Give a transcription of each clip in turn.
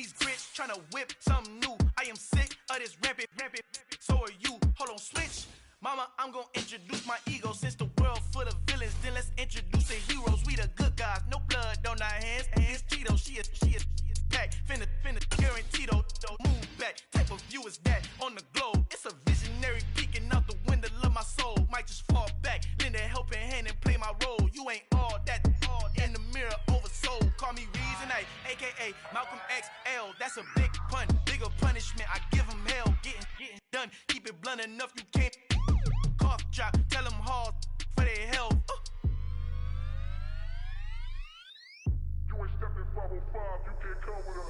these grits, tryna whip something new. I am sick of this rampant, so are you. Hold on, switch. Mama, I'm gonna introduce my ego. Since the world full of villains, then let's introduce the heroes. We the good guys, no blood on our hands. It's Tito, she is back. Finna, guarantee though, move back. Type of view is that on the globe. It's a visionary peeking out the window of my soul. Might just fall back, lend a helping hand and play my role. You ain't all that in the mirror oversold. Call me Reason A, aka Malcolm XL. That's a big pun, bigger punishment. I give him hell, getting done. Keep it blunt enough, you can't. Cough drop, tell them hard for their health.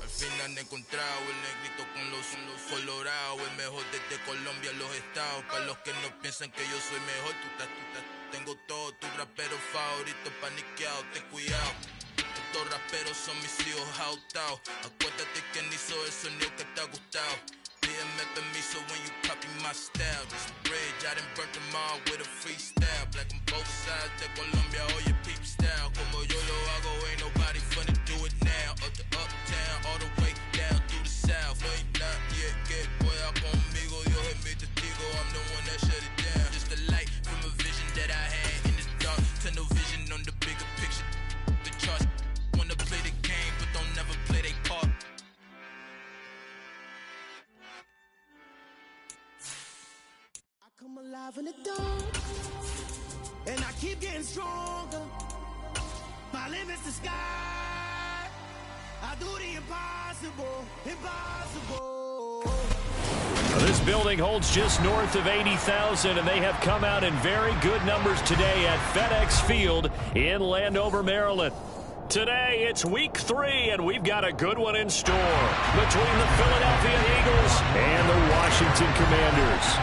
Al fin han encontrado el negrito con los colorados, el mejor desde Colombia a los estados. Para los que no piensan que yo soy mejor, tengo todos tus raperos favoritos paniqueados, ten cuidado. Estos raperos son mis hijos adoptados. Acuérdate quién hizo el sonido que te ha gustado. Pídeme permiso when you copy my style. This bridge, I done burnt them all with a freestyle. Black on both sides de Colombia, oye peep style. Como yo lo hago, ain't nobody finna do it now. Up to uptown, all the way down through the south. No hay nadie que pueda conmigo, Dios es mi testigo. I'm the one that shut it down. Just a light from a vision that I had in the dark. Tunnel vision on the bigger picture. The charts wanna play the game, but don't never play their part. I'm alive in the dark, and I keep getting stronger. My limit's the sky. I do the impossible, impossible. This building holds just north of 80,000, and they have come out in very good numbers today at FedEx Field in Landover, Maryland. Today, it's week 3, and we've got a good one in store between the Philadelphia Eagles and the Washington Commanders.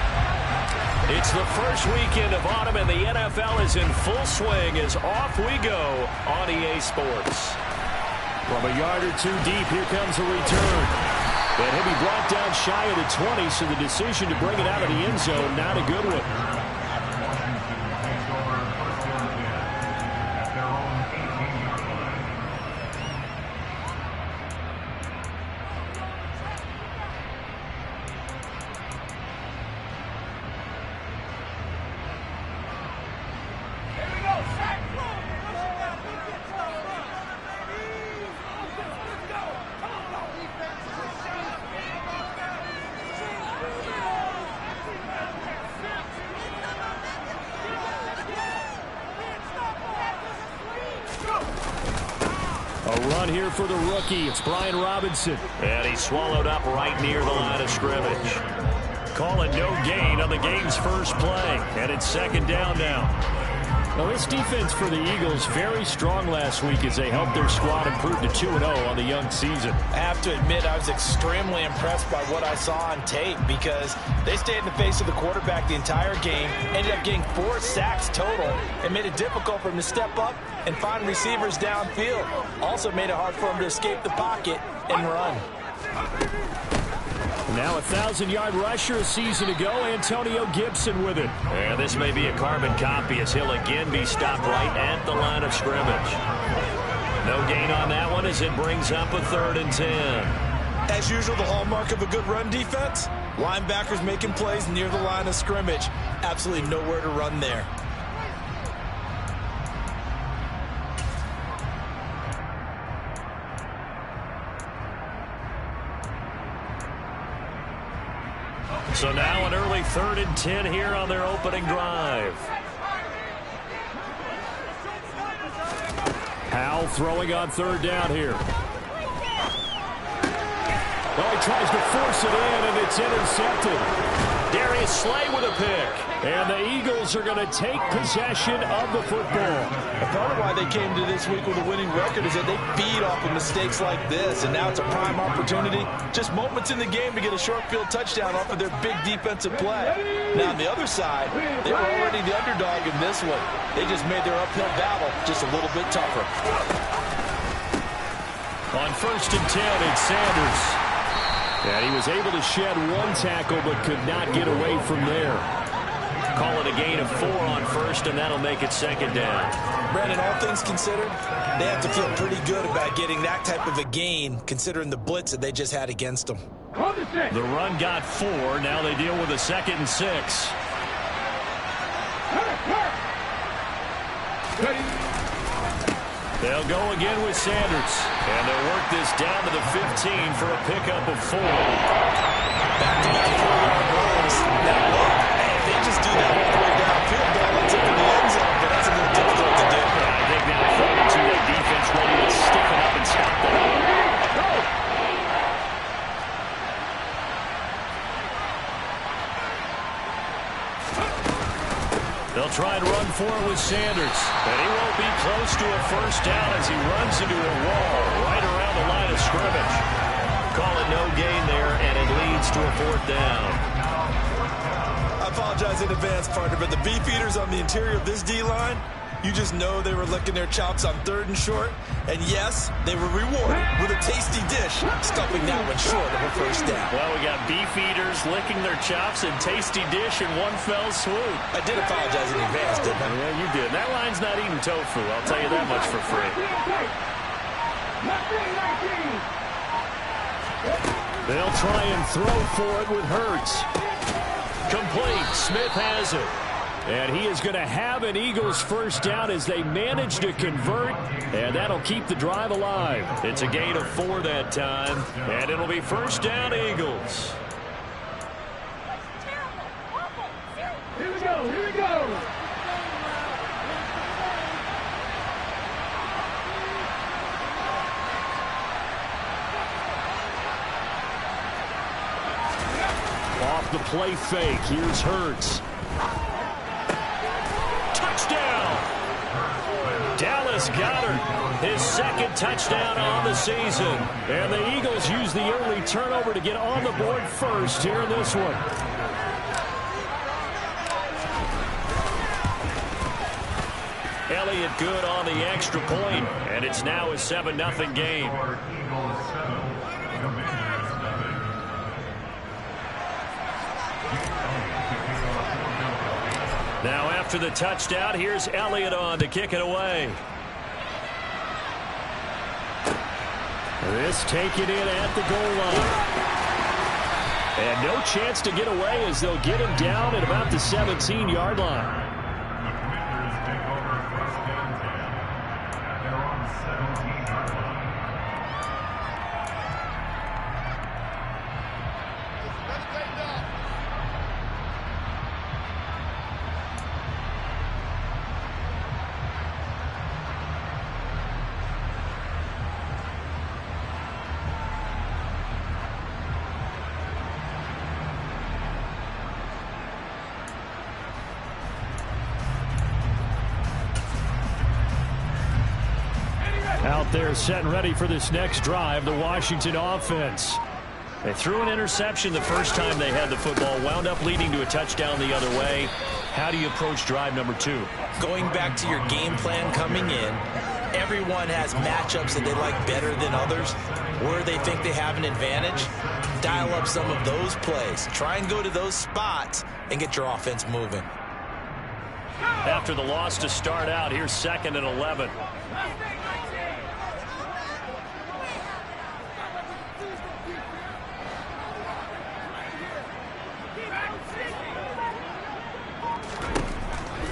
It's the first weekend of autumn, and the NFL is in full swing as off we go on EA Sports. From a yard or two deep, here comes a return. And he'll be brought down shy of the 20, so the decision to bring it out of the end zone, not a good one. Here for the rookie, it's Brian Robinson. And he's swallowed up right near the line of scrimmage. Calling no gain on the game's first play. And it's second down now. Well, this defense for the Eagles very strong last week as they helped their squad improve to 2-0 on the young season. I have to admit, I was extremely impressed by what I saw on tape because they stayed in the face of the quarterback the entire game, ended up getting 4 sacks total, and made it difficult for him to step up and find receivers downfield. Also made it hard for him to escape the pocket and run. Now a 1,000-yard rusher a season ago, Antonio Gibson with it. And this may be a carbon copy as he'll again be stopped right at the line of scrimmage. No gain on that one as it brings up a 3rd and 10. As usual, the hallmark of a good run defense, linebackers making plays near the line of scrimmage. Absolutely nowhere to run there. So now an early 3rd and 10 here on their opening drive. Howell throwing on 3rd down here. Oh, he tries to force it in, and it's intercepted. Darius Slay with a pick. And the Eagles are going to take possession of the football. Part of why they came to this week with a winning record is that they feed off of mistakes like this, and now it's a prime opportunity. Just moments in the game to get a short field touchdown off of their big defensive play. Now, on the other side, they were already the underdog in this one. They just made their uphill battle just a little bit tougher. On 1st and 10, it's Sanders. And he was able to shed 1 tackle but could not get away from there. call it a gain of 4 on first, and that'll make it second down. Brandon, all things considered, they have to feel pretty good about getting that type of a gain, considering the blitz that they just had against them. The run got 4. Now they deal with a 2nd and 6. They'll go again with Sanders. And they'll work this down to the 15 for a pickup of 4. Back-to-back 4-yard runs. Now, look, hey, if they just do that all the way downfield, they'll end up in the end zone, but that's a little difficult to do. Yeah, I think they'll throw it to that defense ready to stiffen up and stop them. They'll try and run for it with Sanders. And he won't be close to a first down as he runs into a wall right around the line of scrimmage. Call it no gain there, and it leads to a 4th down. I apologize in advance, partner, but the beefeaters on the interior of this D-line, you just know they were licking their chops on 3rd and short. And yes, they were rewarded with a tasty dish, stuffing that one short of a first down. Well, we got beef eaters licking their chops and tasty dish in one fell swoop. I did apologize in advance, didn't I? Yeah, you did. That line's not eating tofu. I'll tell you that much for free. They'll try and throw for it with Hurts. Complete. Smith has it. And he is going to have an Eagles first down as they manage to convert, and that'll keep the drive alive. It's a gain of 4 that time, and it'll be first down Eagles. Here we go, here we go. Off the play fake, here's Hurts. Touchdown! Dallas Goedert, his 2nd touchdown on the season. And the Eagles use the early turnover to get on the board first here in this one. Elliott good on the extra point, and it's now a 7-0 game. Now after the touchdown, here's Elliott on to kick it away. This taken in at the goal line. And no chance to get away as they'll get him down at about the 17-yard line. Out there set and ready for this next drive, the Washington offense. They threw an interception the first time they had the football, wound up leading to a touchdown the other way. How do you approach drive number 2? Going back to your game plan coming in, everyone has matchups that they like better than others. Where they think they have an advantage, dial up some of those plays. Try and go to those spots and get your offense moving. After the loss to start out, here's 2nd and 11.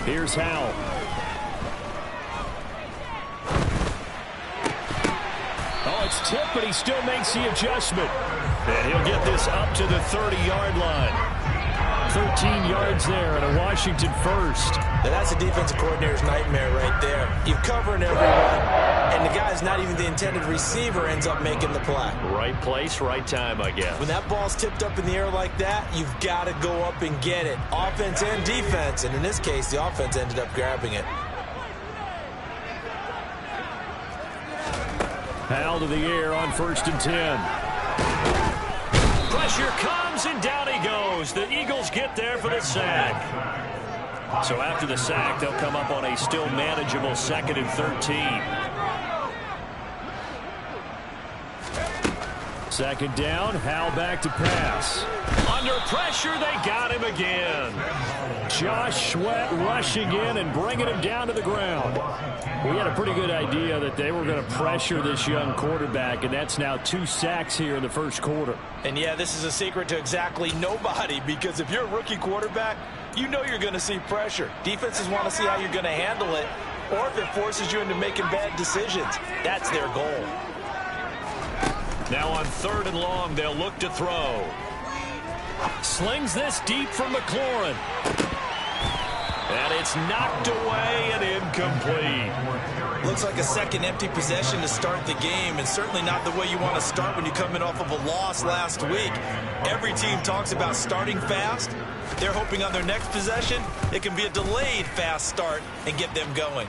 Here's Howell. Oh, it's tipped, but he still makes the adjustment. And he'll get this up to the 30-yard line. 13 yards there and a Washington first. Now that's a defensive coordinator's nightmare right there. You're covering everyone, and the guy's not even the intended receiver ends up making the play. Right place, right time, I guess. When that ball's tipped up in the air like that, you've got to go up and get it. Offense and defense, and in this case, the offense ended up grabbing it. Howell to the air on 1st and 10. Pressure comes, and down he goes. The Eagles get there for the sack. So after the sack, they'll come up on a still manageable 2nd and 13. Second down, Howell back to pass. Under pressure, they got him again. Josh Sweat rushing in and bringing him down to the ground. We had a pretty good idea that they were going to pressure this young quarterback, and that's now 2 sacks here in the first quarter. And yeah, this is a secret to exactly nobody, because if you're a rookie quarterback, you know you're going to see pressure. Defenses want to see how you're going to handle it, or if it forces you into making bad decisions. That's their goal. Now on 3rd and long, they'll look to throw. Slings this deep from McLaurin. And it's knocked away and incomplete. Looks like a second empty possession to start the game, and certainly not the way you want to start when you're coming off of a loss last week. Every team talks about starting fast. They're hoping on their next possession, it can be a delayed fast start and get them going.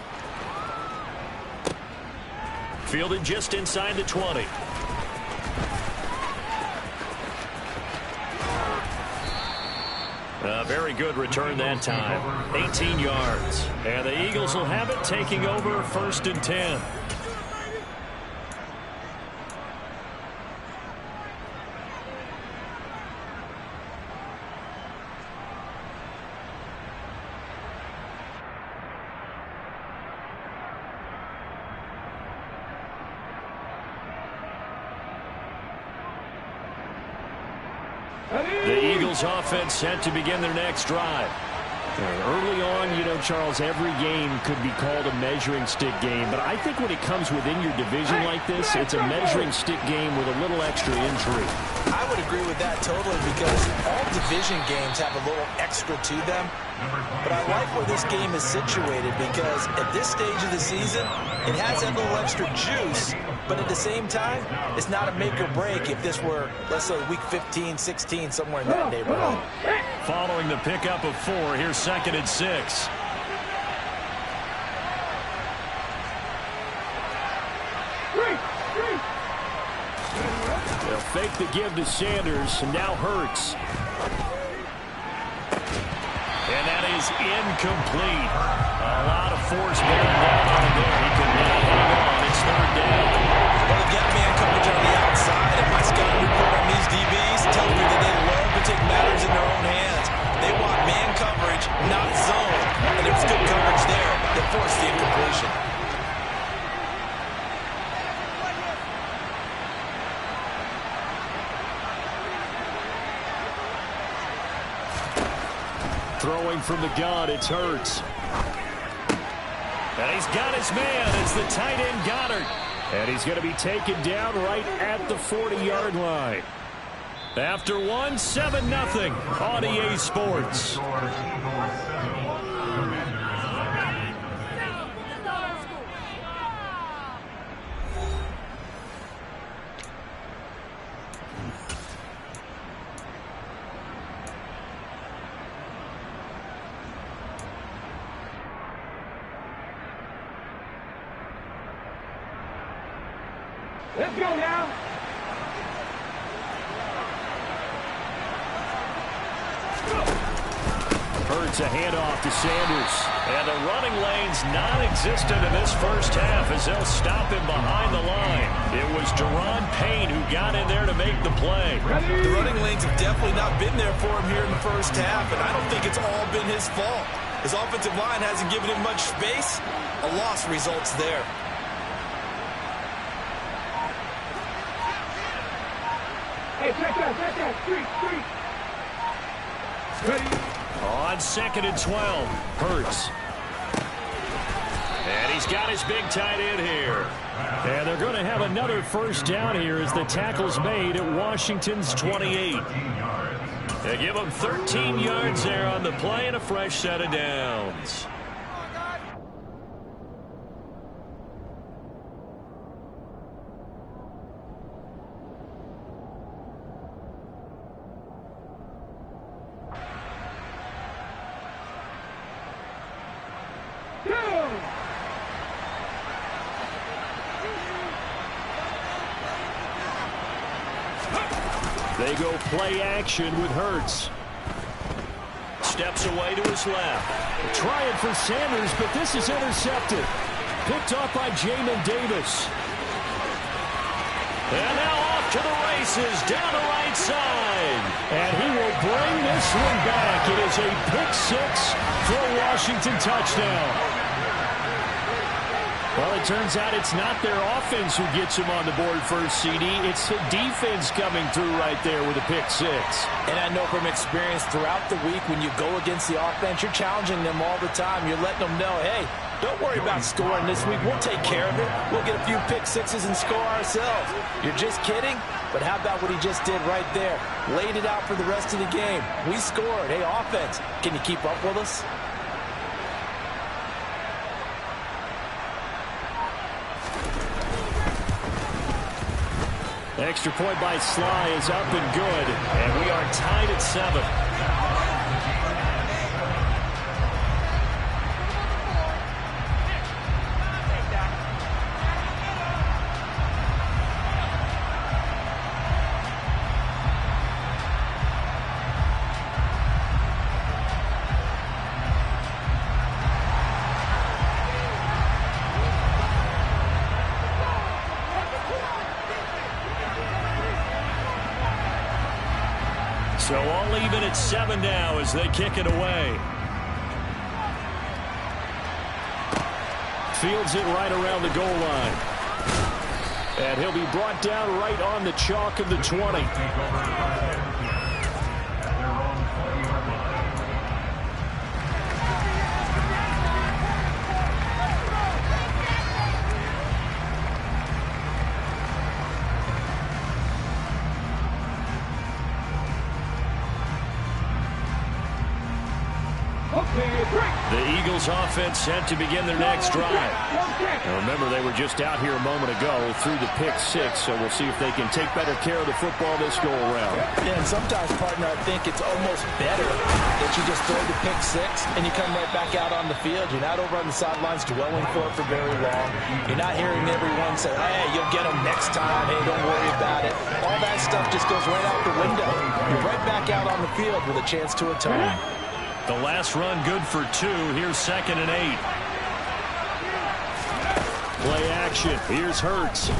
Fielded just inside the 20. A very good return that time. 18 yards. And the Eagles will have it, taking over 1st and 10. The Eagles offense set to begin their next drive. Early on, you know, Charles, every game could be called a measuring stick game. But I think when it comes within your division like this, it's a measuring stick game with a little extra intrigue. I would agree with that totally, because all division games have a little extra to them. But I like where this game is situated, because at this stage of the season, it has that little extra juice. But at the same time, it's not a make or break if this were, let's say, week 15, 16, somewhere in that neighborhood. Following the pickup of 4, here's 2nd and 6. They'll fake the give to Sanders, and now Hurts. And that is incomplete. A lot of force bearing down on him there. He could not hang on. It's 3rd down. Well, they've got man coverage on the outside, and my scouting report on these DBs tells me that they love to take matters in their own hands. They want man coverage, not zone. And there was good coverage there that forced the incompletion. Throwing from the gun, it's Hurts. And he's got his man. It's the tight end Goddard. And he's going to be taken down right at the 40-yard line. After 1, 7-0 on EA Sports. Let's go now. Hurts a handoff to Sanders. And the running lane's non-existent in this first half as they'll stop him behind the line. It was Deron Payne who got in there to make the play. The running lanes have definitely not been there for him here in the first half, and I don't think it's all been his fault. His offensive line hasn't given him much space. A loss results there. Hey, check that, street. Ready? On 2nd and 12, Hurts. And he's got his big tight end here. And they're going to have another first down here as the tackle's made at Washington's 28. They give him 13 yards there on the play and a fresh set of downs. They go play action with Hurts. Steps away to his left. Trying for Sanders, but this is intercepted. Picked off by Jamin Davis. And now off to the races down the right side. And he will bring this one back. It is a pick six for a Washington touchdown. Well, it turns out it's not their offense who gets him on the board first, CD. It's the defense coming through right there with a pick six. And I know from experience throughout the week when you go against the offense, you're challenging them all the time. You're letting them know, hey, don't worry about scoring this week. We'll take care of it. We'll get a few pick sixes and score ourselves. You're just kidding? But how about what he just did right there? Laid it out for the rest of the game. We scored. Hey, offense, can you keep up with us? Extra point by Sly is up and good, and we are tied at 7. So all even at 7 now as they kick it away. Fields it right around the goal line. And he'll be brought down right on the chalk of the 20. The Eagles offense set to begin their next drive. Now remember, they were just out here a moment ago through the pick six, so we'll see if they can take better care of the football this go-around. Yeah, and sometimes, partner, I think it's almost better that you just throw the pick six and you come right back out on the field. You're not over on the sidelines dwelling for it for very long. You're not hearing everyone say, hey, you'll get them next time. Hey, don't worry about it. All that stuff just goes right out the window. You're right back out on the field with a chance to atone. The last run good for 2. Here's 2nd and 8. Play action. Here's Hurts.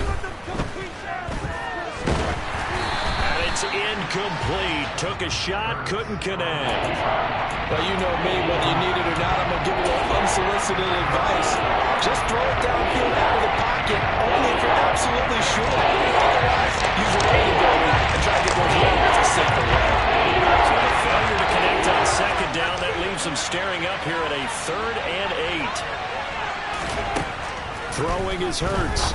And it's incomplete. Took a shot, couldn't connect. Well, you know me, whether you need it or not, I'm going to give a little unsolicited advice. Just throw it downfield out of the pocket, only if you're absolutely sure. Otherwise, use your ability and try to get those yards a safer way. So the failure to connect on 2nd down, that leaves them staring up here at a 3rd and 8. Throwing is Hurts.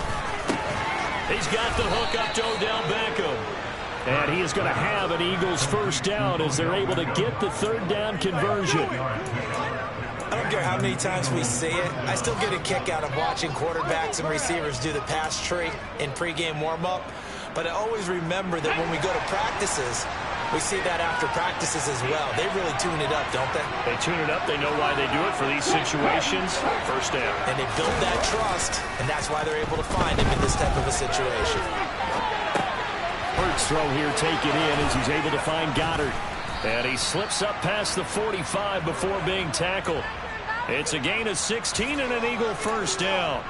He's got the hook up to Odell Beckham. And he is going to have an Eagles first down as they're able to get the 3rd down conversion. I don't care how many times we see it. I still get a kick out of watching quarterbacks and receivers do the pass tree in pregame warm-up. But I always remember that when we go to practices, we see that after practices as well. They really tune it up, don't they? They tune it up. They know why they do it for these situations. First down. And they build that trust, and that's why they're able to find him in this type of a situation. Hurts throw here taken in as he's able to find Goddard. And he slips up past the 45 before being tackled. It's a gain of 16 and an Eagle first down.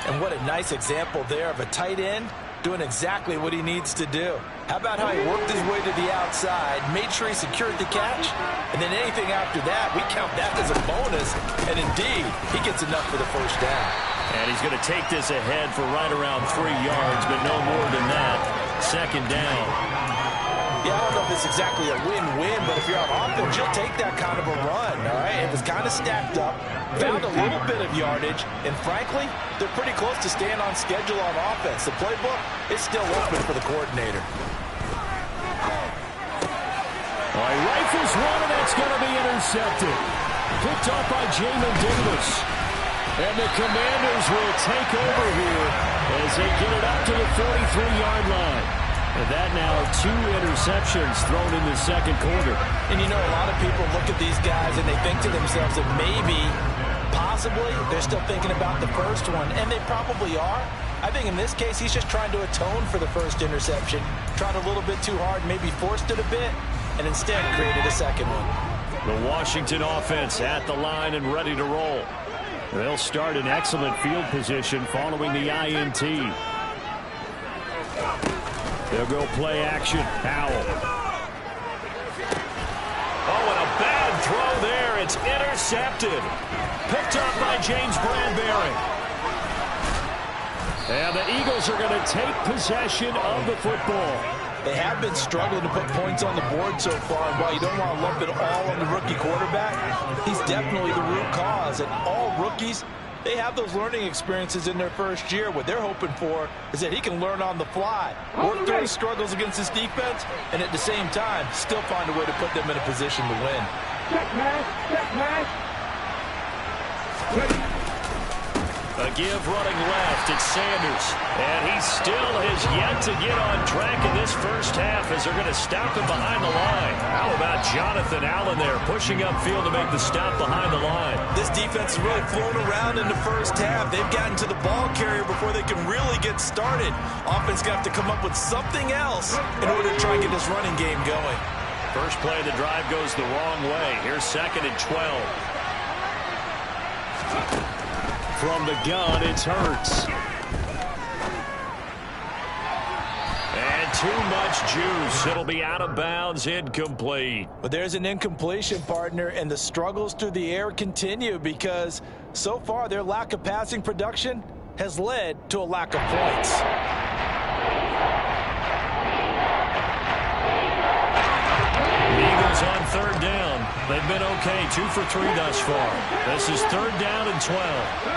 And what a nice example there of a tight end doing exactly what he needs to do. How about how he worked his way to the outside, made sure he secured the catch, and then anything after that, we count that as a bonus. And indeed, he gets enough for the first down. And he's going to take this ahead for right around 3 yards, but no more than that. 2nd down. Yeah, I don't know if it's exactly a win-win, but if you're on offense, you'll take that kind of a run, all right? It was kind of stacked up, found a little bit of yardage, and frankly, they're pretty close to staying on schedule on offense. The playbook is still open for the coordinator. All right, rifles one, and that's going to be intercepted. Picked up by Jamin Davis. And the Commanders will take over here as they get it up to the 43-yard line. And that now 2 interceptions thrown in the 2nd quarter. And you know, a lot of people look at these guys and they think to themselves that maybe, possibly, they're still thinking about the first one. And they probably are. I think in this case, he's just trying to atone for the first interception. Tried a little bit too hard, maybe forced it a bit, and instead created a second one. The Washington offense at the line and ready to roll. They'll start in excellent field position following the INT. They'll go play action. Howell. Oh, and a bad throw there. It's intercepted. Picked up by James Bradbury. And the Eagles are going to take possession of the football. They have been struggling to put points on the board so far, and while you don't want to lump it all on the rookie quarterback, he's definitely the root cause. And all rookies, they have those learning experiences in their first year. What they're hoping for is that he can learn on the fly, work through his struggles against his defense, and at the same time, still find a way to put them in a position to win. Check pass. A give running left, it's Sanders. And he still has yet to get on track in this first half as they're going to stop him behind the line. How about Jonathan Allen there pushing upfield to make the stop behind the line? This defense has really flown around in the first half. They've gotten to the ball carrier before they can really get started. Offense going to have to come up with something else in order to try and get this running game going. First play of the drive goes the wrong way. Here's 2nd and 12. From the gun, it's Hurts. And too much juice. It'll be out of bounds, incomplete. But there's an incompletion, partner, and the struggles through the air continue because so far their lack of passing production has led to a lack of points. Eagles on 3rd down. They've been okay, 2 for 3 thus far. This is 3rd down and 12.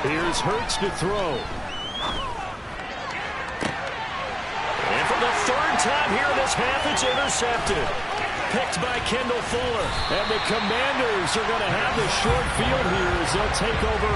Here's Hurts to throw. And for the 3rd time here in this half, it's intercepted. Picked by Kendall Fuller. And the Commanders are going to have the short field here as they'll take over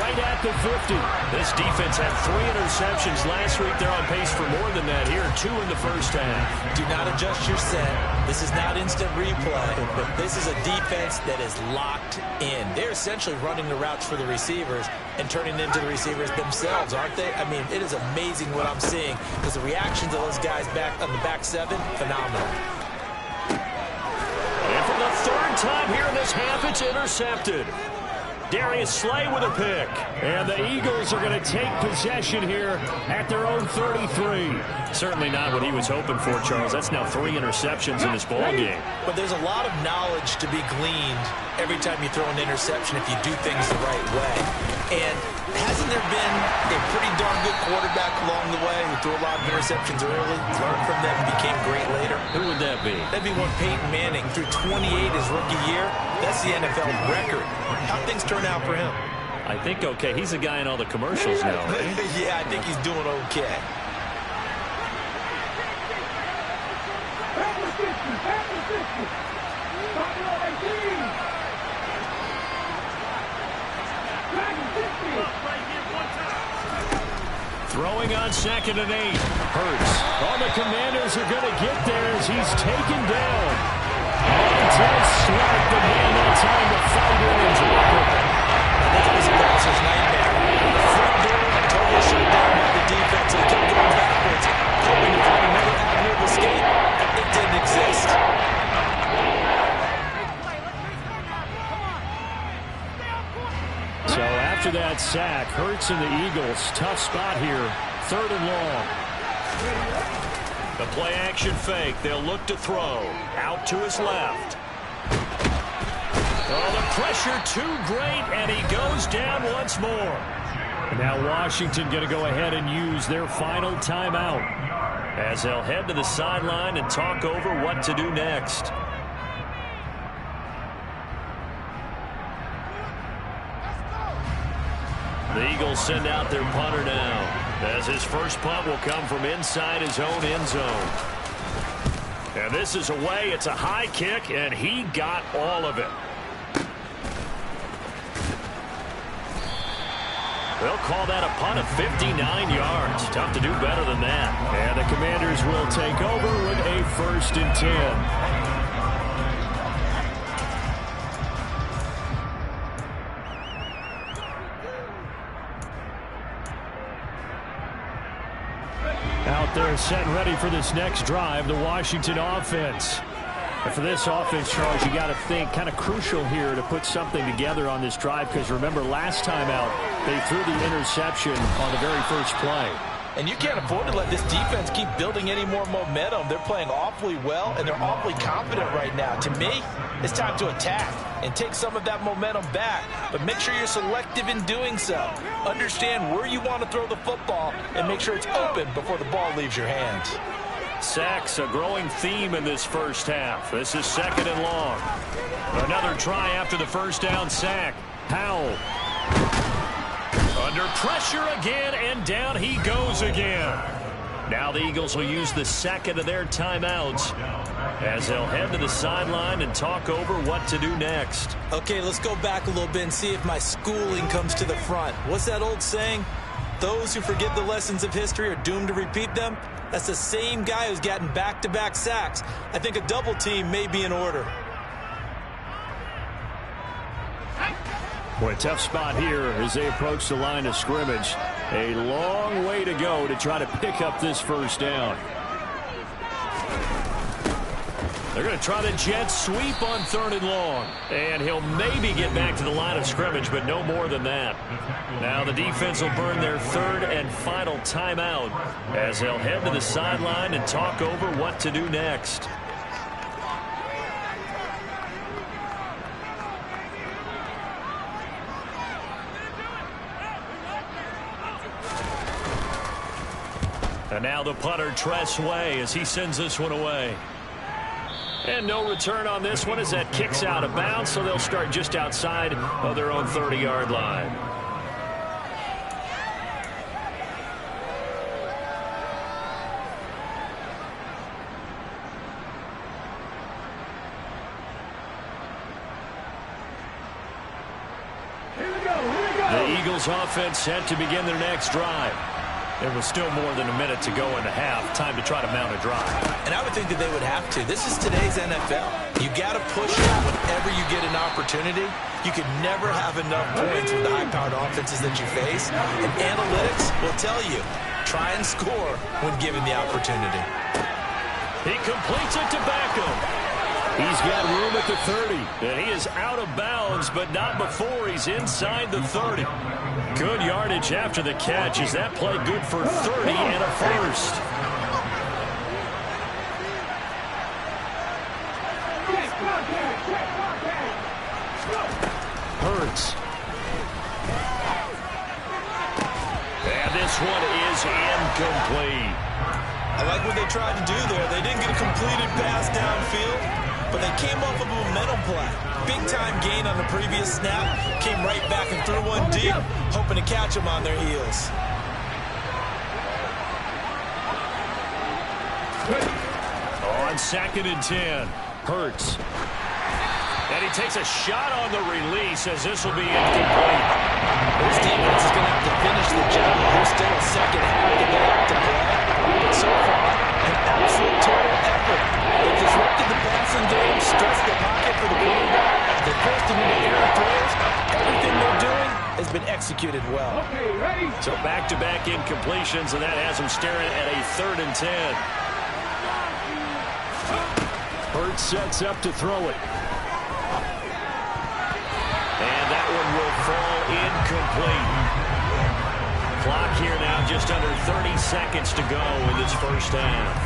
right at the 50. This defense had 3 interceptions last week. They're on pace for more than that here. 2 in the first half. Do not adjust your set. This is not instant replay. This is a defense that is locked in. They're essentially running the routes for the receivers and turning into the receivers themselves, aren't they? I mean, it is amazing what I'm seeing because the reactions of those guys back on the back 7, phenomenal. And for the 3rd time here in this half, it's intercepted. Darius Slay with a pick. And the Eagles are going to take possession here at their own 33. Certainly not what he was hoping for, Charles. That's now 3 interceptions in this ball game. But there's a lot of knowledge to be gleaned every time you throw an interception if you do things the right way. And hasn't there been a pretty darn good quarterback along the way who threw a lot of interceptions early, learned from them, and became great later? Who would that be? That'd be one Peyton Manning threw 28 his rookie year. That's the NFL record. How things turn out for him? I think okay. He's a guy in all the commercials now, right? Yeah, I think he's doing okay. Throwing on 2nd and 8. Hurts. All the Commanders are going to get there as he's taken down. Montez Sweat, the man that time to fight in his record. That was a bouncer's nightmare. The front door totally shut down by the defense and kept going backwards, hoping to find another avenue of escape. It didn't exist. So after that sack, Hurts and the Eagles, tough spot here, 3rd and long. The play action fake, they'll look to throw. Out to his left. Oh, the pressure too great, and he goes down once more. And now Washington going to go ahead and use their final timeout as they'll head to the sideline and talk over what to do next. The Eagles send out their punter now, as his first punt will come from inside his own end zone. And this is away. It's a high kick, and he got all of it. They'll call that a punt of 59 yards. Tough to do better than that. And the Commanders will take over with a 1st and 10. Out there set ready for this next drive, the Washington offense. And for this offense, Charles, you got to think kind of crucial here to put something together on this drive, because remember last time out they threw the interception on the very first play. And you can't afford to let this defense keep building any more momentum. They're playing awfully well, and they're awfully confident right now. To me, it's time to attack and take some of that momentum back. But make sure you're selective in doing so. Understand where you want to throw the football and make sure it's open before the ball leaves your hands. Sacks, a growing theme in this first half. This is 2nd and long. Another try after the first down sack. Powell. Under pressure again, and down he goes again. Now the Eagles will use the second of their timeouts as they'll head to the sideline and talk over what to do next. Okay, let's go back a little bit and see if my schooling comes to the front. What's that old saying? Those who forget the lessons of history are doomed to repeat them. That's the same guy who's gotten back-to-back sacks. I think a double team may be in order. Boy, a tough spot here as they approach the line of scrimmage. A long way to go to try to pick up this first down. They're going to try the jet sweep on 3rd and long. And he'll maybe get back to the line of scrimmage, but no more than that. Now the defense will burn their 3rd and final timeout as they'll head to the sideline and talk over what to do next. And now the punter, Tress Way, as he sends this one away. And no return on this one as that kicks out of bounds, so they'll start just outside of their own 30-yard line. The Eagles offense set to begin their next drive. There was still more than a minute to go in the half. Time to try to mount a drive. And I would think that they would have to. This is today's NFL. You got to push it whenever you get an opportunity. You could never have enough points with the high-powered offenses that you face. And analytics will tell you, try and score when given the opportunity. He completes it to Beckham. He's got room at the 30, and he is out of bounds, but not before he's inside the 30. Good yardage after the catch. Is that play good for 30 and a first? Hurts. And this one is incomplete. I like what they tried to do there. They didn't get a completed pass downfield, but they came off of a momentum play. Big-time gain on the previous snap. Came right back and threw one deep, hoping to catch them on their heels. On 2nd and 10, Hurts. And he takes a shot on the release as this will be incomplete. This defense is going to have to finish the job. There's still a second half to go to play. But so far, an absolute total effort. They've disrupted the passing game, stressed the pocket for the quarterback. They're forced him into air throws. Everything they're doing has been executed well. So back-to-back incompletions, and that has them staring at a 3rd and 10. Hurts sets up to throw it. And that one will fall incomplete. Clock here now just under 30 seconds to go in this first half.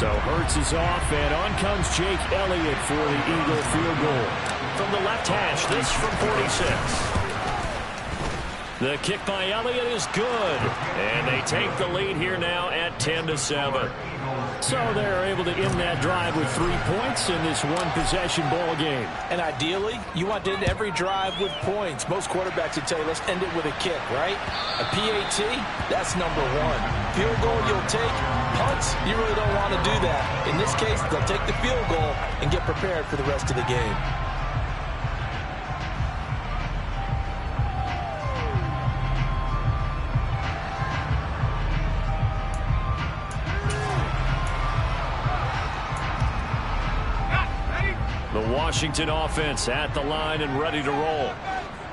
So Hurts is off, and on comes Jake Elliott for the Eagle field goal. From the left hash, this from 46. The kick by Elliott is good, and they take the lead here now at 10-7. So they're able to end that drive with 3 points in this one-possession ball game. And ideally, you want to end every drive with points. Most quarterbacks would tell you, let's end it with a kick, right? A PAT, that's number one. Field goal you'll take. Punts, you really don't want to do that. In this case, they'll take the field goal and get prepared for the rest of the game. The Washington offense at the line and ready to roll.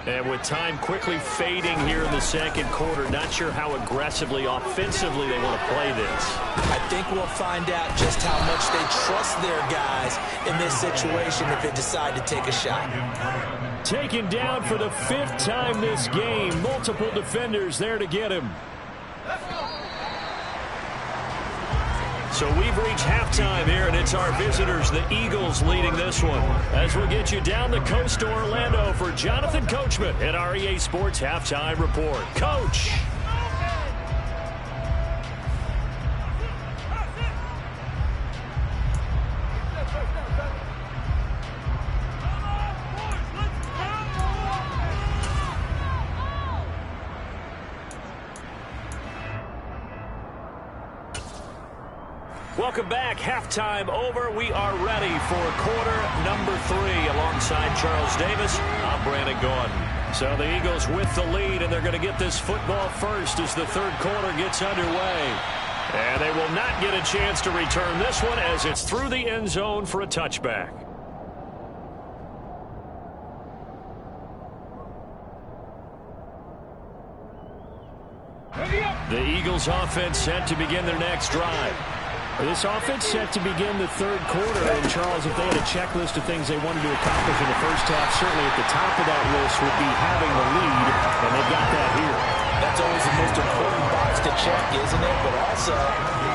And with time quickly fading here in the second quarter, not sure how aggressively, offensively they want to play this. I think we'll find out just how much they trust their guys in this situation if they decide to take a shot. Taken down for the 5th time this game. Multiple defenders there to get him. So we've reached halftime here, and it's our visitors, the Eagles, leading this one. As we'll get you down the coast to Orlando for Jonathan Coachman at our EA Sports Halftime Report. Coach! Welcome back. Halftime over. We are ready for quarter number 3 alongside Charles Davis. I'm Brandon Gordon. So the Eagles with the lead, and they're going to get this football first as the third quarter gets underway. And they will not get a chance to return this one as it's through the end zone for a touchback. The Eagles offense set to begin their next drive. This offense set to begin the third quarter, and Charles, if they had a checklist of things they wanted to accomplish in the first half, certainly at the top of that list would be having the lead, and they've got that here. That's always the most important box to check, isn't it? But also,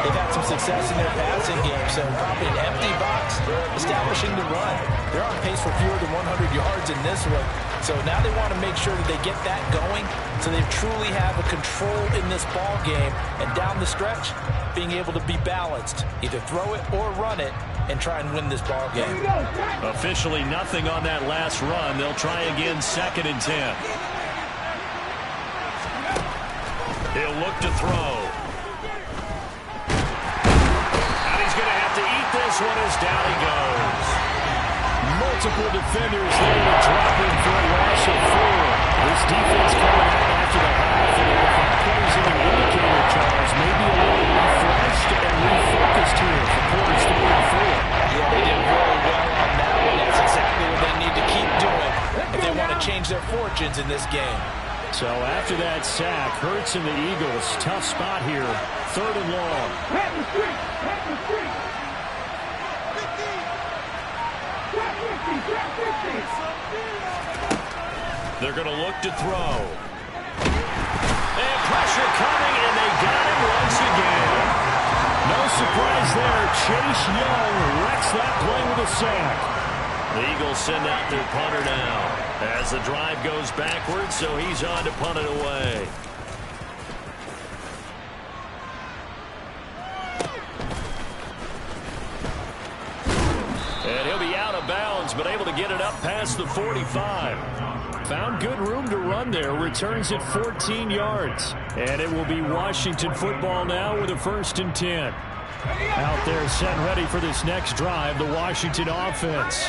they've had some success in their passing game, so probably an empty box establishing the run. They're on pace for fewer than 100 yards in this one, so now they want to make sure that they get that going so they truly have a control in this ball game, and down the stretch, being able to be balanced, either throw it or run it, and try and win this ball game. Officially nothing on that last run. They'll try again, 2nd and 10. He'll look to throw. And he's going to have to eat this one as down he goes. Multiple defenders there to drop him for a loss of 4. This defense coming out after the half, and if that plays in an indicator, Charles, maybe a little refreshed and refocused here for quarters 3 and 4. Yeah, they did really well on that one. That's exactly what they need to keep doing if they want to change their fortunes in this game. So after that sack, Hurts and the Eagles, tough spot here, 3rd and long. They're going to look to throw. And pressure coming, and they got him once again. No surprise there. Chase Young wrecks that play with a sack. The Eagles send out their punter now as the drive goes backwards, so he's on to punt it away. And he'll be out of bounds, but able to get it up past the 45. Found good room to run there. Returns it 14 yards. And it will be Washington football now with a 1st and 10. Out there set and ready for this next drive, the Washington offense.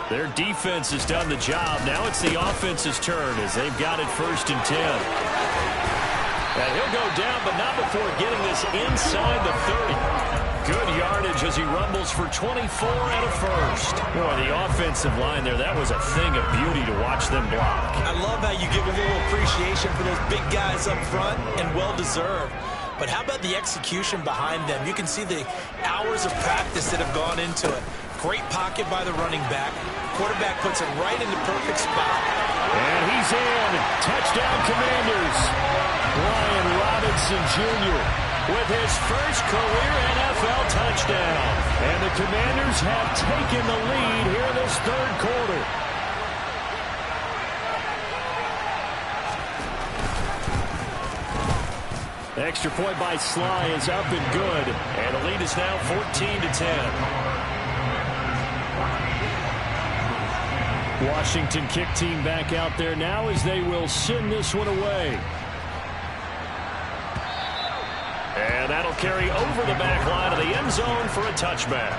Their defense has done the job. Now it's the offense's turn as they've got it 1st and 10. And he'll go down, but not before getting this inside the 30. Good yardage as he rumbles for 24 and a 1st. Boy, the offensive line there, that was a thing of beauty to watch them block. I love how you give a little appreciation for those big guys up front, and well-deserved. But how about the execution behind them? You can see the hours of practice that have gone into it. Great pocket by the running back. Quarterback puts it right in the perfect spot. And he's in. Touchdown, Commanders. Brian Robinson Jr. with his first career NFL touchdown. And the Commanders have taken the lead here in this 3rd quarter. The extra point by Sly is up and good. And the lead is now 14 to 10. Washington kick team back out there now as they will send this one away. And that'll carry over the back line of the end zone for a touchback.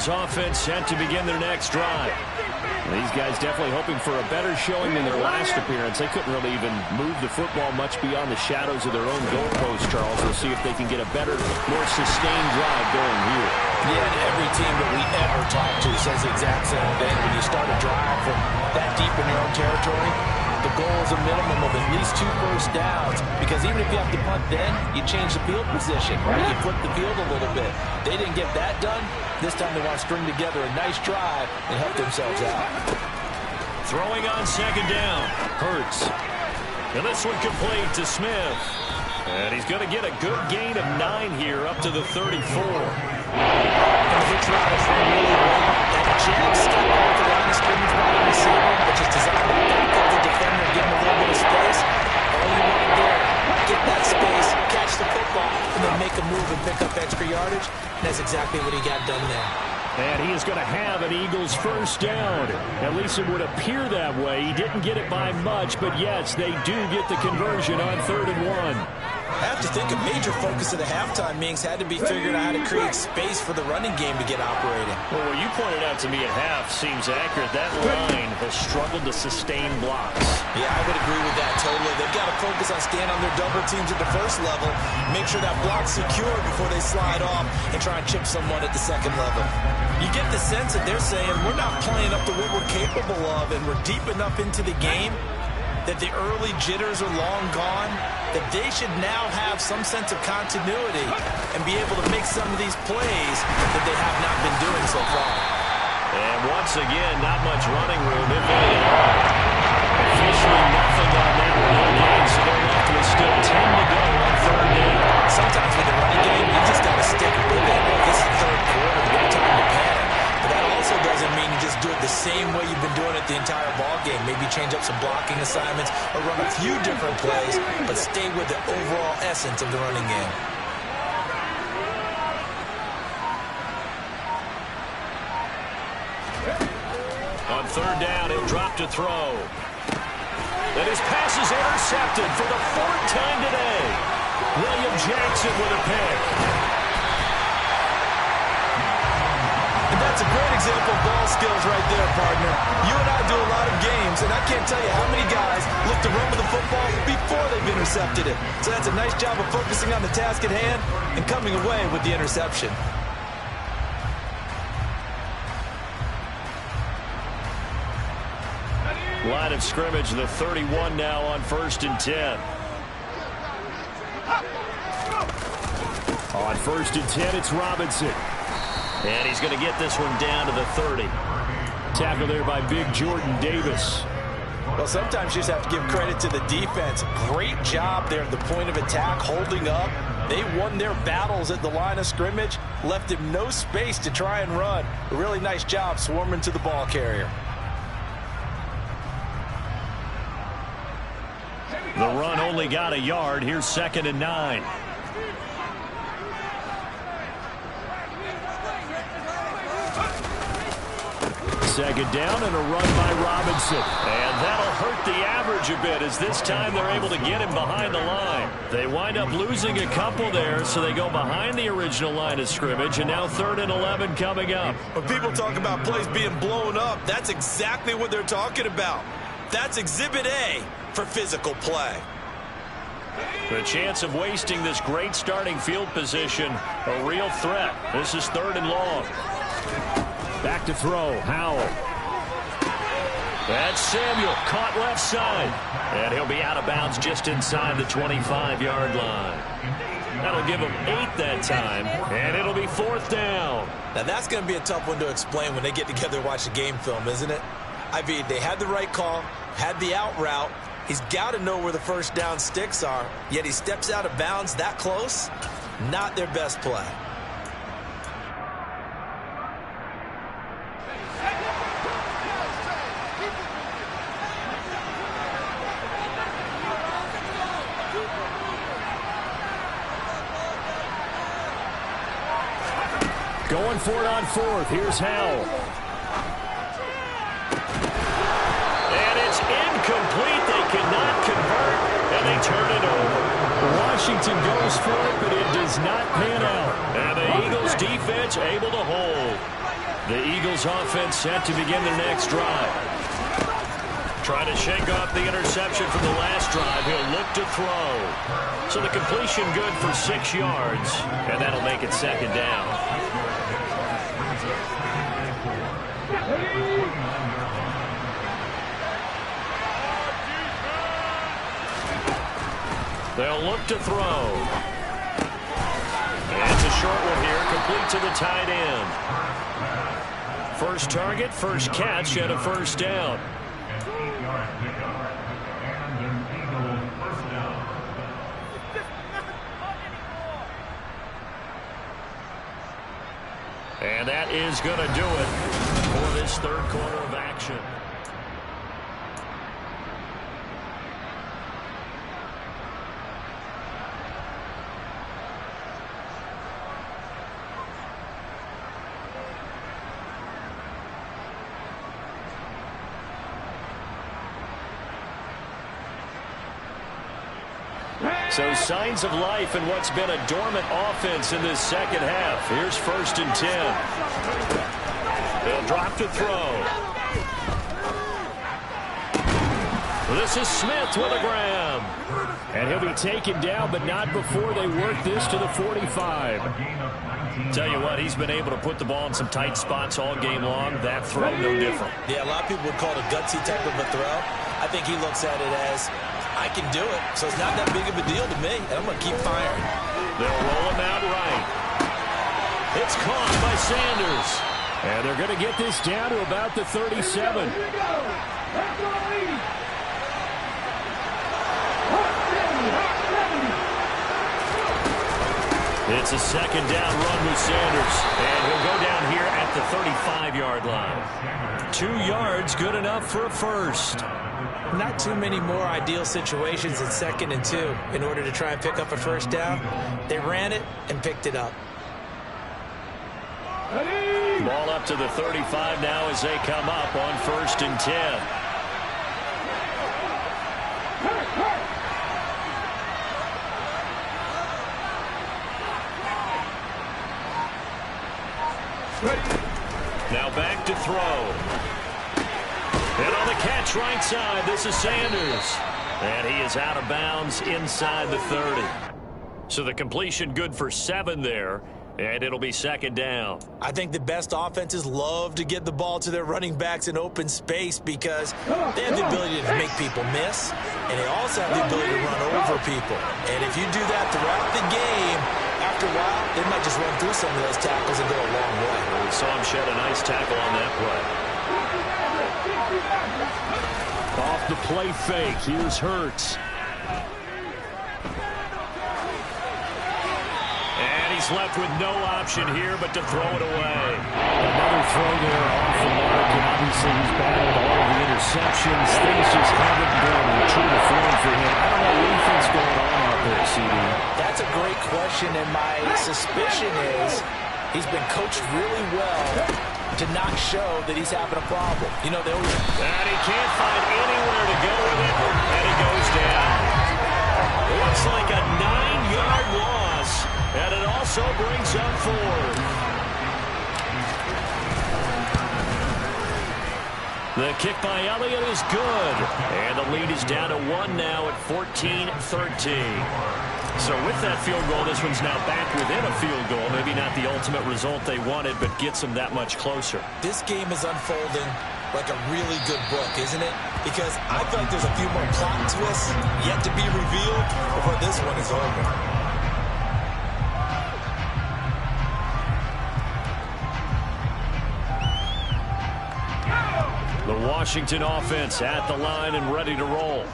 Eagles offense set to begin their next drive. These guys definitely hoping for a better showing than their last appearance. They couldn't really even move the football much beyond the shadows of their own goalpost, Charles. We'll see if they can get a better, more sustained drive going here. Yeah, and every team that we ever talk to says the exact same thing. When you start a drive from that deep in your own territory, the goal is a minimum of at least 2 first downs, because even if you have to punt then, you change the field position, right? You flip the field a little bit. They didn't get that done. This time they want to string together a nice drive and help themselves out. Throwing on second down, Hurts. And this one complete to Smith. And he's going to get a good gain of 9 here, up to the 34. And the Hurts route is really well. That jet step off the line of scrimmage by the receiver, which is designed to back up the defender and give him a little bit of space. All you want to do, get that space, catch the football, and then make a move and pick up extra yardage. And that's exactly what he got done there. And he is going to have an Eagles first down. At least it would appear that way. He didn't get it by much, but yes, they do get the conversion on 3rd and 1. I have to think a major focus of the halftime meetings had to be figuring out how to create space for the running game to get operating. Well, what you pointed out to me at half seems accurate. That line has struggled to sustain blocks. Yeah, I would agree with that totally. They've got to focus on staying on their double teams at the first level, make sure that block's secure before they slide off and try and chip someone at the second level. You get the sense that they're saying we're not playing up to what we're capable of, and we're deep enough into the game that the early jitters are long gone, that they should now have some sense of continuity and be able to make some of these plays that they have not been doing so far. And once again, not much running room, if any at all. Officially nothing on that running game, so they're left with still 10 to go on 3rd down. Sometimes with the running game, you just got to stick with it. This is 3rd quarter, no time to panic. But that also doesn't mean you just do it the same way you've been doing it the entire ball game. Maybe change up some blocking assignments or run a few different plays, but stay with the overall essence of the running game. On 3rd down, he'll drop to throw. And his pass is intercepted for the 4th time today. William Jackson with a pick. That's a great example of ball skills right there, partner. You and I do a lot of games, and I can't tell you how many guys look to run with the football before they've intercepted it. So that's a nice job of focusing on the task at hand and coming away with the interception. Line of scrimmage, the 31 now on 1st and 10. On 1st and 10, it's Robinson. And he's going to get this one down to the 30. Tackle there by big Jordan Davis. Well, sometimes you just have to give credit to the defense. Great job there at the point of attack, holding up. They won their battles at the line of scrimmage, left him no space to try and run. A really nice job swarming to the ball carrier. The run only got a yard. Here's 2nd and 9. Second down and a run by Robinson. And that'll hurt the average a bit as this time they're able to get him behind the line. They wind up losing a couple there, so they go behind the original line of scrimmage, and now 3rd and 11 coming up. When people talk about plays being blown up, that's exactly what they're talking about. That's Exhibit A for physical play. The chance of wasting this great starting field position, a real threat. This is 3rd and long. Back to throw, Howell. That's Samuel, caught left side. And he'll be out of bounds just inside the 25-yard line. That'll give him 8 that time, and it'll be 4th down. Now that's going to be a tough one to explain when they get together and watch the game film, isn't it? I mean, they had the right call, had the out route. He's got to know where the first down sticks are, yet he steps out of bounds that close. Not their best play. Going for it on 4th. Here's Howell. And it's incomplete. They cannot convert, and they turn it over. Washington goes for it, but it does not pan out. And the Eagles defense able to hold. The Eagles offense set to begin their next drive. Trying to shake off the interception from the last drive. He'll look to throw. So the completion good for 6 yards, and that'll make it second down. They'll look to throw. And it's a short one here, complete to the tight end. First target, first catch, and a first down. And that is going to do it for this third quarter of action. So signs of life in what's been a dormant offense in this second half. Here's 1st and 10. They'll drop to throw. This is Smith with a grab. And he'll be taken down, but not before they work this to the 45. Tell you what, he's been able to put the ball in some tight spots all game long. That throw, no different. Yeah, a lot of people would call it a gutsy type of a throw. I think he looks at it as, I can do it, so it's not that big of a deal to me, and I'm going to keep firing. They'll roll him out right. It's caught by Sanders. And they're going to get this down to about the 37. It's a second down run with Sanders, and he'll go down here at the 35-yard line. 2 yards, good enough for a first. Not too many more ideal situations in 2nd and 2 in order to try and pick up a first down. They ran it and picked it up. Ball up to the 35 now as they come up on 1st and 10. Now back to throw. And on the catch right side, this is Sanders. And he is out of bounds inside the 30. So the completion good for 7 there. And it'll be second down. I think the best offenses love to get the ball to their running backs in open space because they have the ability to make people miss, and they also have the ability to run over people. And if you do that throughout the game, after a while, they might just run through some of those tackles and go a long way. We saw him shed a nice tackle on that play. Off the play fake, here's Hurts. He's left with no option here but to throw it away. Another throw there off the mark, and obviously he's battled all of the interceptions. Things just haven't been true to form for him. I don't know what he thinks going on out there, CD. That's a great question, and my suspicion is he's been coached really well to not show that he's having a problem. You know, they always... And he can't find anywhere to go with it, and he goes down. Looks like a 9-yard loss. And it also brings up 4th. The kick by Elliott is good. And the lead is down to 1 now at 14-13. So with that field goal, this one's now back within a field goal. Maybe not the ultimate result they wanted, but gets them that much closer. This game is unfolding like a really good book, isn't it? Because I feel like there's a few more plot twists yet to be revealed before this one is over. The Washington offense at the line and ready to roll.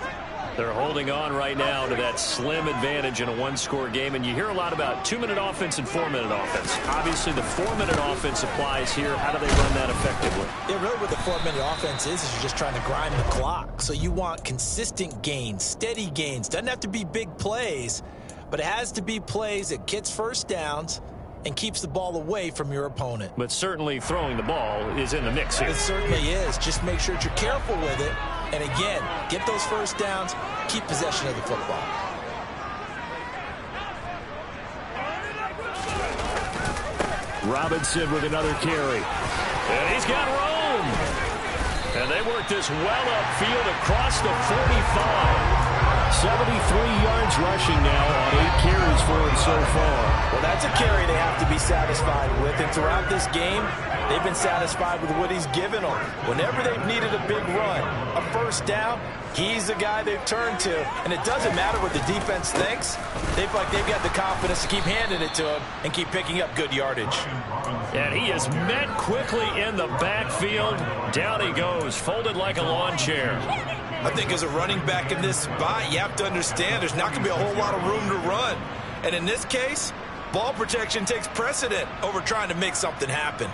They're holding on right now to that slim advantage in a one-score game. And you hear a lot about 2-minute offense and 4-minute offense. Obviously, the 4-minute offense applies here. How do they run that effectively? Yeah, really what the 4-minute offense is you're just trying to grind the clock. So you want consistent gains, steady gains. Doesn't have to be big plays, but it has to be plays that gets first downs and keeps the ball away from your opponent. But certainly throwing the ball is in the mix here. It certainly is. Just make sure that you're careful with it. And again, get those first downs, keep possession of the football. Robinson with another carry. And he's got room. And they work this well upfield across the 45. 73 yards rushing now on 8 carries for him so far. Well, that's a carry they have to be satisfied with. And throughout this game, they've been satisfied with what he's given them. Whenever they've needed a big run, a first down, he's the guy they've turned to. And it doesn't matter what the defense thinks. They feel like they've got the confidence to keep handing it to him and keep picking up good yardage. And he is met quickly in the backfield. Down he goes, folded like a lawn chair. I think as a running back in this spot, you have to understand there's not going to be a whole lot of room to run. And in this case, ball protection takes precedent over trying to make something happen.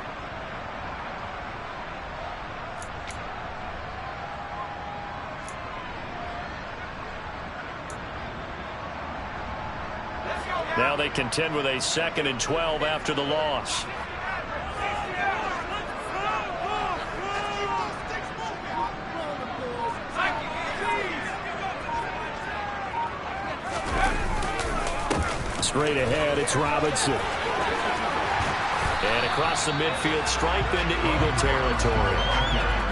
Now they contend with a 2nd and 12 after the loss. Straight ahead, it's Robinson. And across the midfield, stripe into Eagle territory.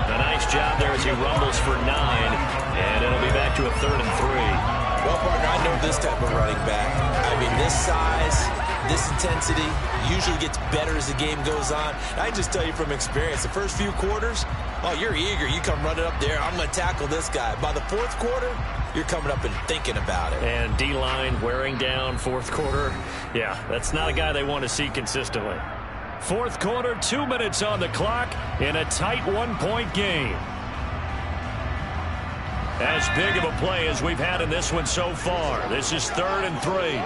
A nice job there as he rumbles for 9. And it'll be back to a 3rd and 3. Well, partner, I know this type of running back. I mean, this size, this intensity usually gets better as the game goes on. I just tell you from experience, the first few quarters, oh, you're eager. You come running up there, I'm going to tackle this guy. By the 4th quarter, you're coming up and thinking about it. And D-line wearing down 4th quarter. Yeah, that's not a guy they want to see consistently. 4th quarter, 2 minutes on the clock in a tight 1-point game. As big of a play as we've had in this one so far. This is 3rd and 3.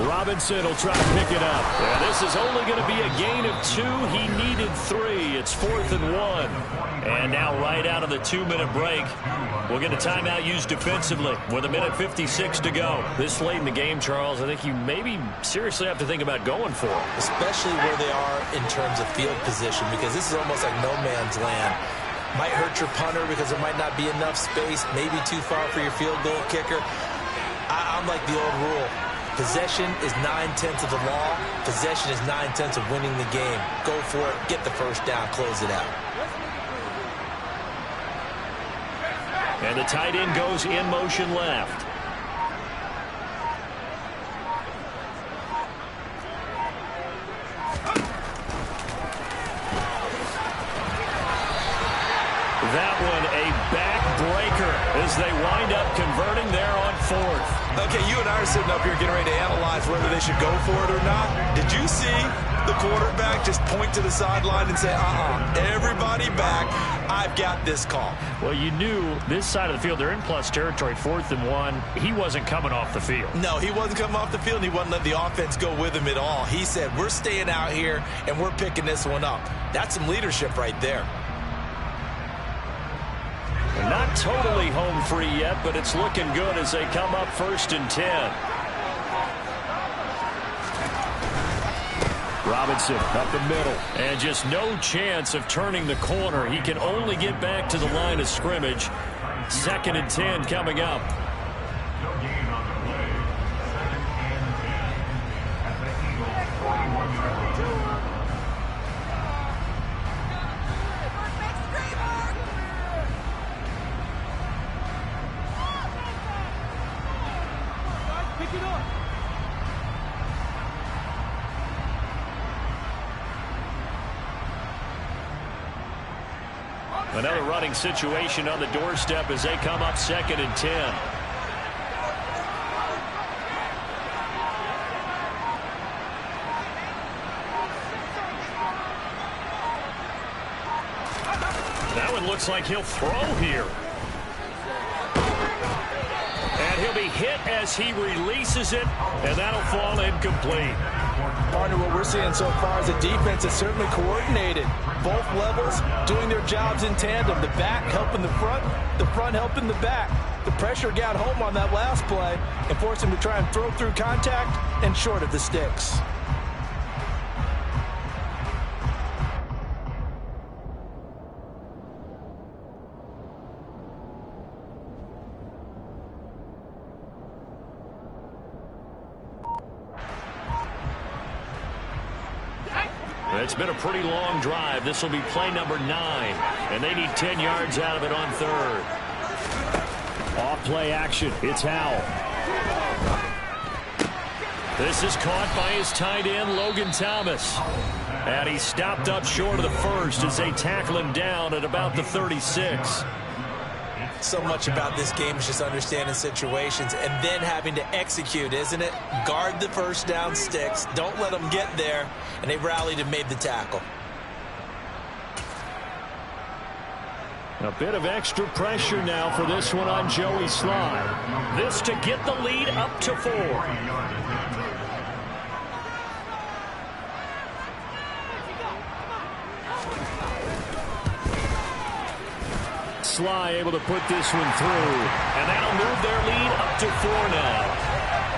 Robinson will try to pick it up. Yeah, this is only going to be a gain of 2. He needed 3. It's 4th and 1. And now right out of the 2-minute break, we'll get a timeout used defensively with 1:56 to go. This late in the game, Charles, I think you maybe seriously have to think about going for it. Especially where they are in terms of field position, because this is almost like no man's land. Might hurt your punter because there might not be enough space, maybe too far for your field goal kicker. I'm like the old rule. Possession is 9/10 of the law. Possession is 9/10 of winning the game. Go for it. Get the first down. Close it out. And the tight end goes in motion left. That one a backbreaker as they wind up converting there on 4th. Okay, you and I are sitting up here getting ready to analyze whether they should go for it or not. Did you see the quarterback just point to the sideline and say, everybody back, I've got this call? Well, you knew this side of the field, they're in plus territory, 4th and 1. He wasn't coming off the field. No, he wasn't coming off the field, and he wasn't letting the offense go with him at all. He said, we're staying out here, and we're picking this one up. That's some leadership right there. Not totally home free yet, but it's looking good as they come up 1st and 10. Robinson up the middle. And just no chance of turning the corner. He can only get back to the line of scrimmage. 2nd and 10 coming up. Another running situation on the doorstep as they come up 2nd and 10. That one looks like he'll throw here. And he'll be hit as he releases it, and that'll fall incomplete. Partner, what we're seeing so far is a defense that's certainly coordinated. Both levels doing their jobs in tandem. The back helping the front helping the back. The pressure got home on that last play and forced him to try and throw through contact and short of the sticks. It's been a pretty long drive. This will be play number 9, and they need 10 yards out of it on third. Off-play action. It's Howell. This is caught by his tight end, Logan Thomas. And he stopped up short of the first as they tackle him down at about the 36. So much about this game is just understanding situations and then having to execute, isn't it? Guard the first down sticks. Don't let them get there. And they rallied and made the tackle. A bit of extra pressure now for this one on Joey Slye. This to get the lead up to 4. Slye able to put this one through, and that'll move their lead up to 4 now.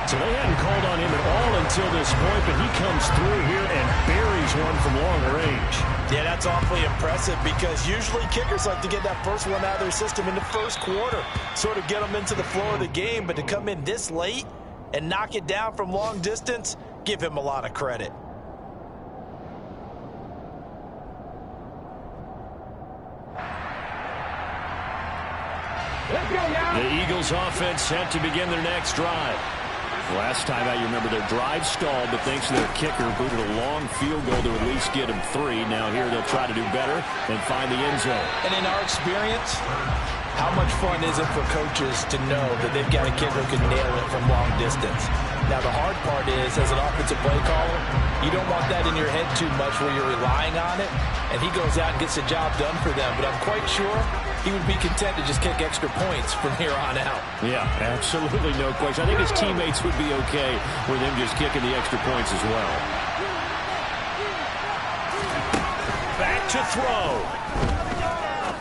So they hadn't called on him at all until this point, but he comes through here and buries one from long range. Yeah, that's awfully impressive because usually kickers like to get that first one out of their system in the first quarter, sort of get them into the flow of the game, but to come in this late and knock it down from long distance, give him a lot of credit. The Eagles offense set to begin their next drive. Last time out, you remember their drive stalled, but thanks to their kicker, booted a long field goal to at least get them 3. Now here they'll try to do better and find the end zone. And in our experience, how much fun is it for coaches to know that they've got a kicker who can nail it from long distance? Now the hard part is, as an offensive play caller, you don't want that in your head too much where you're relying on it, and he goes out and gets the job done for them. But I'm quite sure he would be content to just kick extra points from here on out. Yeah, absolutely no question. I think his teammates would be okay with him just kicking the extra points as well. Back to throw.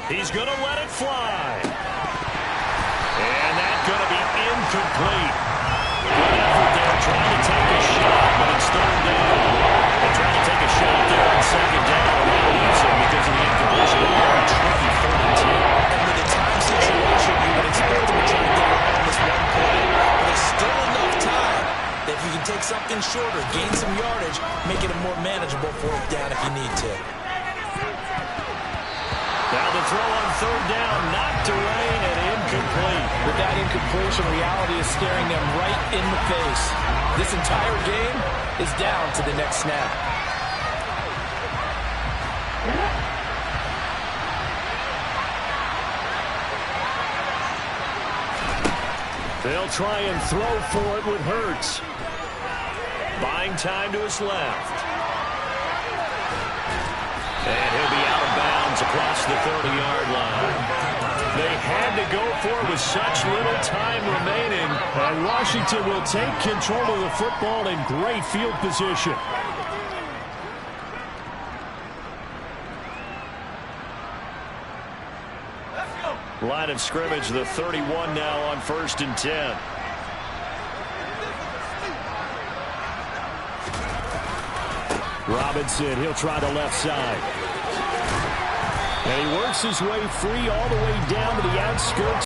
He's going to let it fly. And that's going to be incomplete. Good effort there, trying to take a shot, but it's third down. They're trying to take a shot there on second down. They'll lose him because of the incompletion. They're tricky 3rd and 10. And with the time situation, you would expect them to try to get around this one play. But there's still enough time that if you can take something shorter, gain some yardage, make it a more manageable 4th down if you need to. Now the throw on 3rd down, knocked away and incomplete. With that incompletion, reality is staring them right in the face. This entire game is down to the next snap. They'll try and throw for it with Hurts. Buying time to his left. And he'll be out of bounds across the 30-yard line. They had to go for it with such little time remaining. And Washington will take control of the football in great field position. Line of scrimmage, the 31 now on 1st and 10. Robinson, he'll try the left side. And he works his way free all the way down to the outskirts.